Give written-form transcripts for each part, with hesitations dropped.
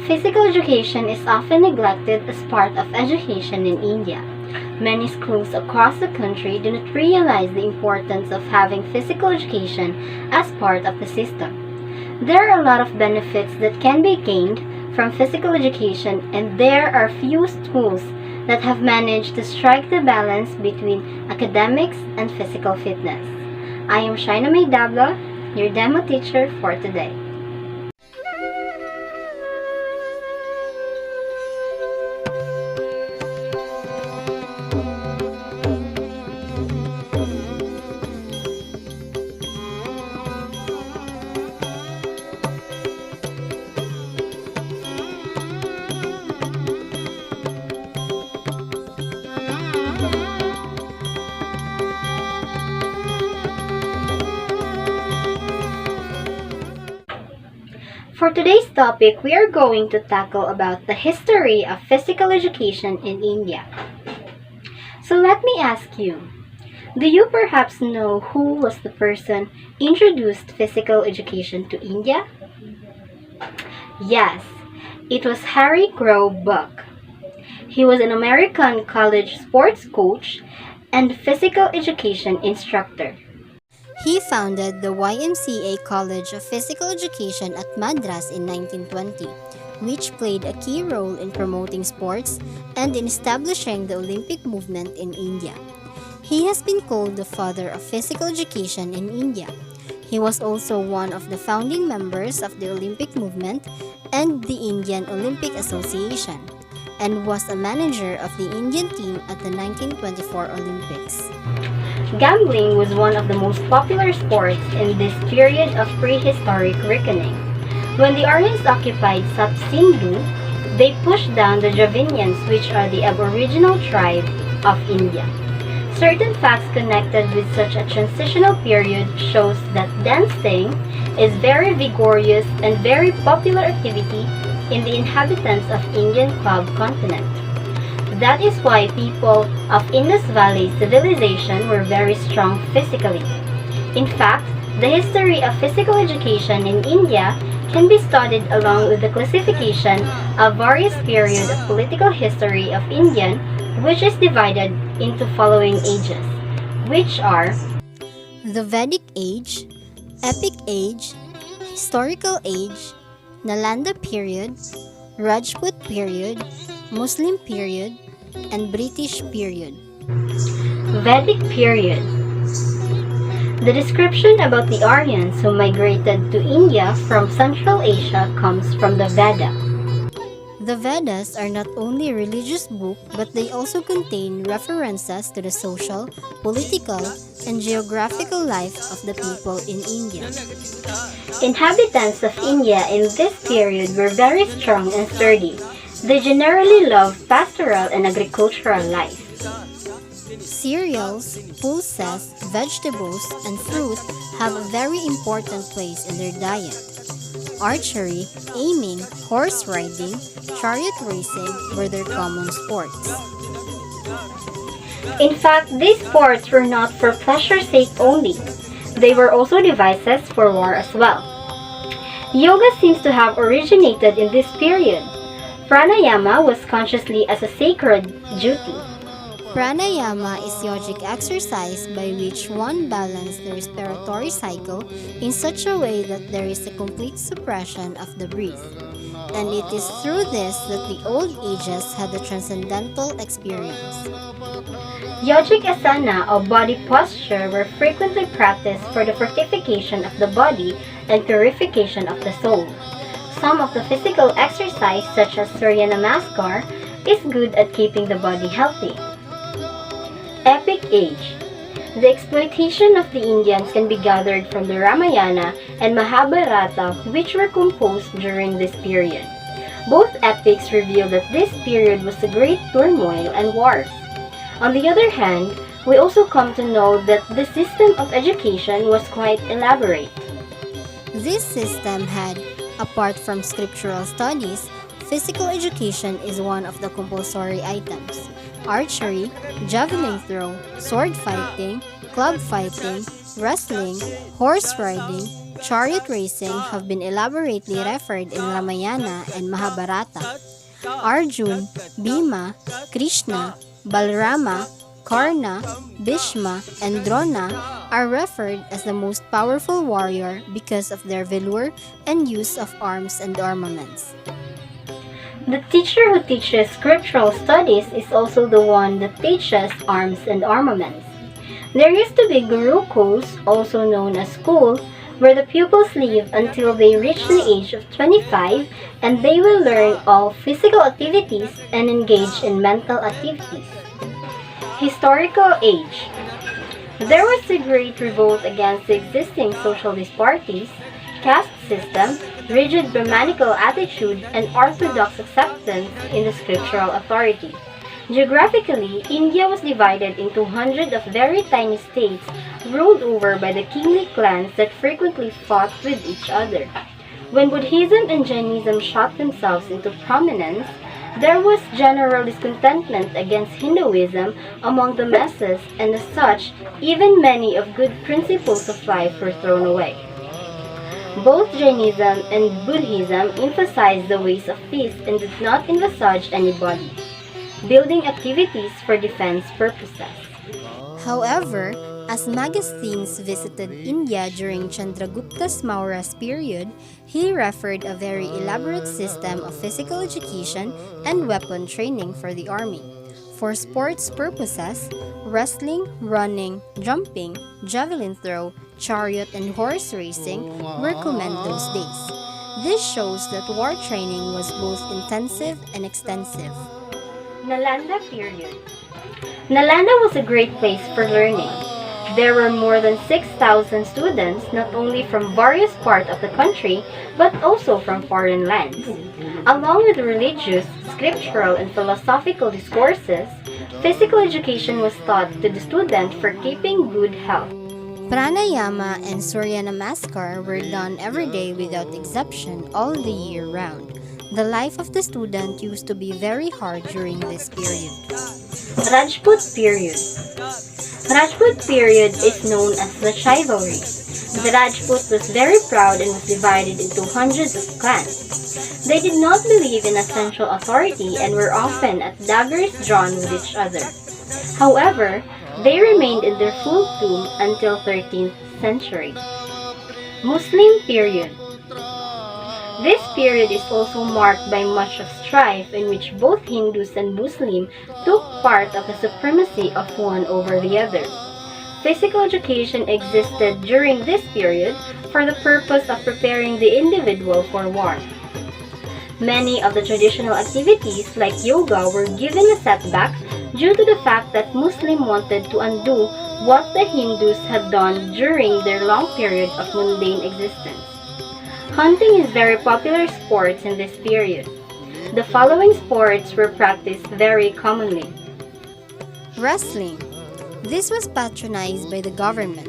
Physical education is often neglected as part of education in India. Many schools across the country do not realize the importance of having physical education as part of the system. There are a lot of benefits that can be gained from physical education, and there are few schools that have managed to strike the balance between academics and physical fitness. I am Shaina Mae Dablo, your demo teacher for today. For today's topic, we are going to tackle about the history of physical education in India. So let me ask you, do you perhaps know who was the person introduced physical education to India? Yes, it was Harry Crow Buck. He was an American college sports coach and physical education instructor. He founded the YMCA College of Physical Education at Madras in 1920, which played a key role in promoting sports and in establishing the Olympic movement in India. He has been called the father of physical education in India. He was also one of the founding members of the Olympic movement and the Indian Olympic Association, and was a manager of the Indian team at the 1924 Olympics. Gambling was one of the most popular sports in this period of prehistoric reckoning. When the Aryans occupied South Sindhu, they pushed down the Dravidians, which are the aboriginal tribe of India. Certain facts connected with such a transitional period shows that dancing is very vigorous and very popular activity in the inhabitants of Indian club continent. That is why people of Indus Valley civilization were very strong physically. In fact, the history of physical education in India can be studied along with the classification of various periods of political history of India, which is divided into following ages, which are the Vedic Age, Epic Age, Historical Age, Nalanda period, Rajput period, Muslim period, and British period. Vedic period. The description about the Aryans who migrated to India from Central Asia comes from the Veda. The Vedas are not only a religious book, but they also contain references to the social, political, and geographical life of the people in India. Inhabitants of India in this period were very strong and sturdy. They generally loved pastoral and agricultural life. Cereals, pulses, vegetables, and fruit have a very important place in their diet. Archery, aiming, horse riding, chariot racing were their common sports. In fact, these sports were not for pleasure's sake only. They were also devices for war as well. Yoga seems to have originated in this period. Pranayama was consciously as a sacred duty. Pranayama is yogic exercise by which one balances the respiratory cycle in such a way that there is a complete suppression of the breath. And it is through this that the old ages had a transcendental experience. Yogic asana or body posture were frequently practiced for the fortification of the body and purification of the soul. Some of the physical exercise, such as Surya Namaskar, is good at keeping the body healthy. Epic Age. The exploitation of the Indians can be gathered from the Ramayana and Mahabharata, which were composed during this period. Both epics reveal that this period was a great turmoil and wars. On the other hand, we also come to know that the system of education was quite elaborate. This system had, apart from scriptural studies, physical education is one of the compulsory items. Archery, javelin throw, sword fighting, club fighting, Wrestling, horse riding, chariot racing have been elaborately referred in Ramayana and Mahabharata. Arjun, Bhima, Krishna, Balarama, Karna, Bhishma, and Drona are referred as the most powerful warrior because of their valor and use of arms and armaments. The teacher who teaches scriptural studies is also the one that teaches arms and armaments. There used to be gurukuls, also known as school, where the pupils live until they reach the age of 25 and they will learn all physical activities and engage in mental activities. Historical age. There was a great revolt against the existing socialist parties, caste system, rigid Brahmanical attitude, and orthodox acceptance in the scriptural authority. Geographically, India was divided into hundreds of very tiny states ruled over by the kingly clans that frequently fought with each other. When Buddhism and Jainism shot themselves into prominence, there was general discontentment against Hinduism among the masses, and as such, even many of good principles of life were thrown away. Both Jainism and Buddhism emphasized the ways of peace and did not envisage anybody. Building activities for defense purposes. However, as Megasthenes visited India during Chandragupta's Maurya's period, he referred a very elaborate system of physical education and weapon training for the army. For sports purposes, wrestling, running, jumping, javelin throw, chariot, and horse racing were common those days. This shows that war training was both intensive and extensive. Nalanda period. Nalanda was a great place for learning. There were more than 6,000 students not only from various parts of the country but also from foreign lands. Along with religious, scriptural, and philosophical discourses, physical education was taught to the student for keeping good health. Pranayama and Surya Namaskar were done every day without exception all the year round. The life of the student used to be very hard during this period. Rajput period. Rajput period is known as the chivalry. The Rajput was very proud and was divided into hundreds of clans. They did not believe in a central authority and were often at daggers drawn with each other. However, they remained in their full bloom until 13th century. Muslim period. This period is also marked by much of strife in which both Hindus and Muslims took part of the supremacy of one over the other. Physical education existed during this period for the purpose of preparing the individual for war. Many of the traditional activities like yoga were given a setback due to the fact that Muslims wanted to undo what the Hindus had done during their long period of mundane existence. Hunting is very popular sport in this period. The following sports were practiced very commonly. Wrestling. This was patronized by the government.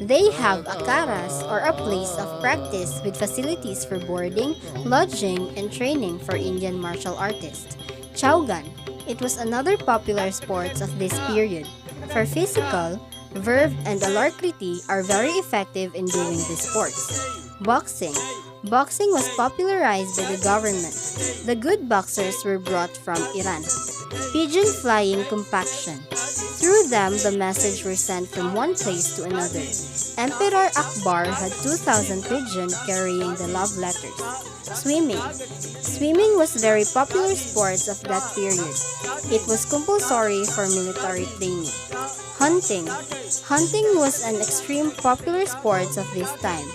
They have akaras or a place of practice with facilities for boarding, lodging, and training for Indian martial artists. Chowgan. It was another popular sport of this period. For physical, verve and alacrity are very effective in doing these sports. Boxing. Boxing was popularized by the government. The good boxers were brought from Iran. Pigeon flying compaction. Through them, the message were sent from one place to another. Emperor Akbar had 2,000 pigeons carrying the love letters. Swimming. Swimming was very popular sport of that period. It was compulsory for military training. Hunting. Hunting was an extreme popular sport of this time.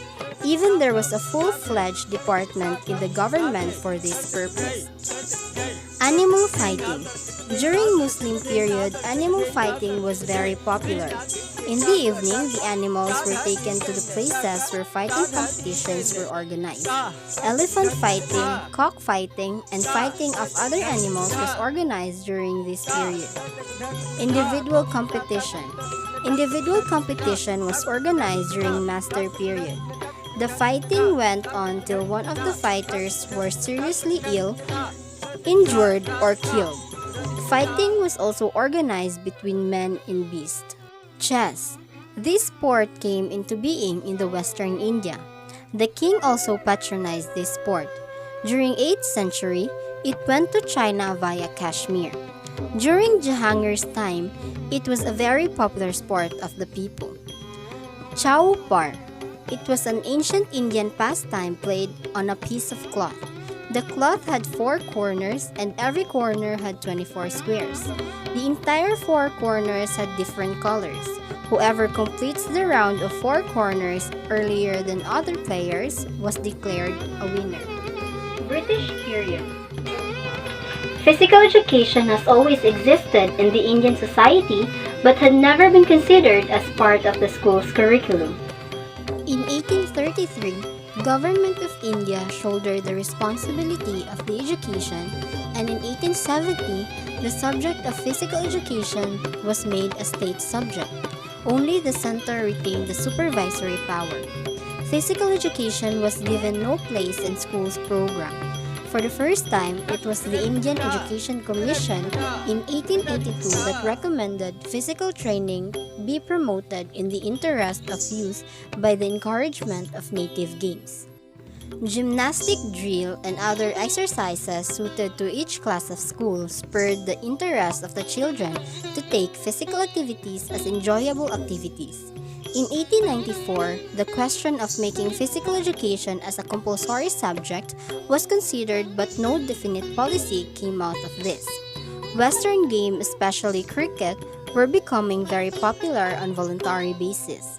Even there was a full-fledged department in the government for this purpose. Animal fighting. During Muslim period, animal fighting was very popular. In the evening, the animals were taken to the places where fighting competitions were organized. Elephant fighting, cock fighting, and fighting of other animals was organized during this period. Individual competition. Individual competition was organized during master period. The fighting went on till one of the fighters were seriously ill, injured, or killed. Fighting was also organized between men and beasts. Chess. This sport came into being in the Western India. The king also patronized this sport. During 8th century, it went to China via Kashmir. During Jahangir's time, it was a very popular sport of the people. Chow Par. It was an ancient Indian pastime played on a piece of cloth. The cloth had 4 corners and every corner had 24 squares. The entire 4 corners had different colors. Whoever completes the round of 4 corners earlier than other players was declared a winner. British period. Physical education has always existed in the Indian society but had never been considered as part of the school's curriculum. In 1833, Government of India shouldered the responsibility of the education, and in 1870, the subject of physical education was made a state subject. Only the center retained the supervisory power. Physical education was given no place in school's program. For the first time, it was the Indian Education Commission in 1882 that recommended physical training be promoted in the interest of youth by the encouragement of native games. Gymnastic drill and other exercises suited to each class of school spurred the interest of the children to take physical activities as enjoyable activities. In 1894, the question of making physical education as a compulsory subject was considered but no definite policy came out of this. Western games, especially cricket, were becoming very popular on voluntary basis.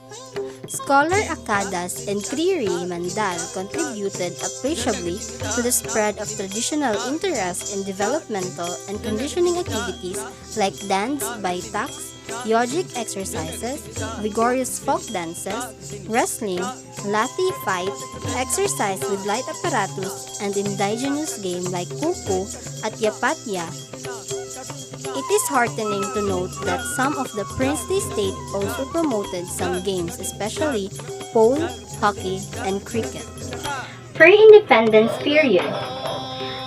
Scholar Akadas and Kriri Mandal contributed appreciably to the spread of traditional interest in developmental and conditioning activities like dance by taks, yogic exercises, vigorous folk dances, wrestling, lathi fight, exercise with light apparatus, and indigenous game like kuku at yapatya. It is heartening to note that some of the princely state also promoted some games, especially pole, hockey, and cricket. Pre-independence period.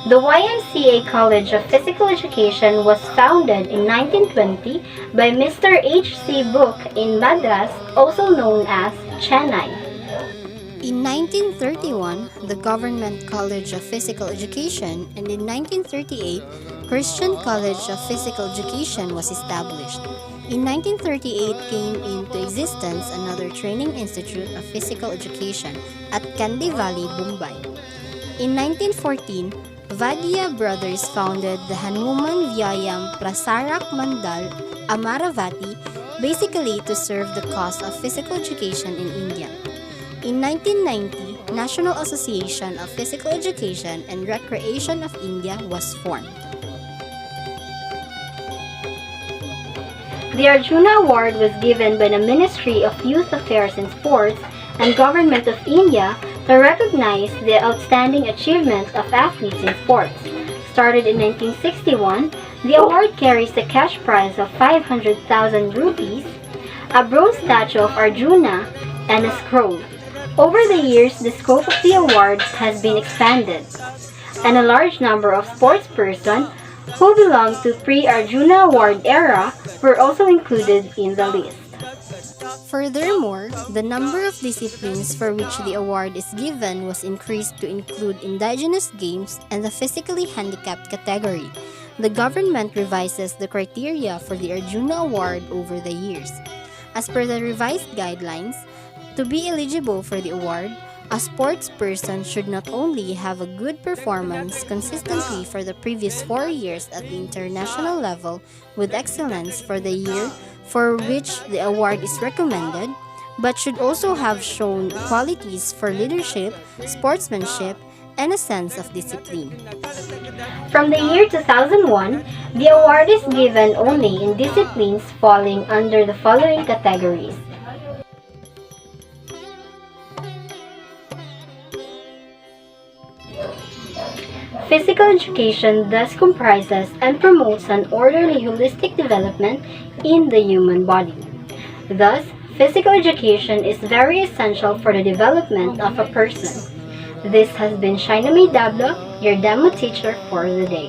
The YMCA College of Physical Education was founded in 1920 by Mr. H.C. Book in Madras, also known as Chennai. In 1931, the Government College of Physical Education, and in 1938, Christian College of Physical Education was established. In 1938 came into existence another training institute of physical education at Kandy Valley, Mumbai. In 1914, Vadia brothers founded the Hanuman Vyayam Prasarak Mandal Amaravati, basically to serve the cause of physical education in India. In 1990, National Association of Physical Education and Recreation of India was formed. The Arjuna Award was given by the Ministry of Youth Affairs and Sports and Government of India to recognize the outstanding achievements of athletes in sports. Started in 1961, the award carries a cash prize of 500,000 rupees, a bronze statue of Arjuna, and a scroll. Over the years, the scope of the award has been expanded, and a large number of sportspersons who belong to pre-Arjuna Award era were also included in the list. Furthermore, the number of disciplines for which the award is given was increased to include indigenous games and the physically handicapped category. The government revises the criteria for the Arjuna Award over the years. As per the revised guidelines, to be eligible for the award, a sports person should not only have a good performance consistently for the previous 4 years at the international level with excellence for the year for which the award is recommended, but should also have shown qualities for leadership, sportsmanship, and a sense of discipline. From the year 2001, the award is given only in disciplines falling under the following categories: physical education thus comprises and promotes an orderly holistic development in the human body. Thus, physical education is very essential for the development of a person. This has been Shaina Mae Dablo, your demo teacher for the day.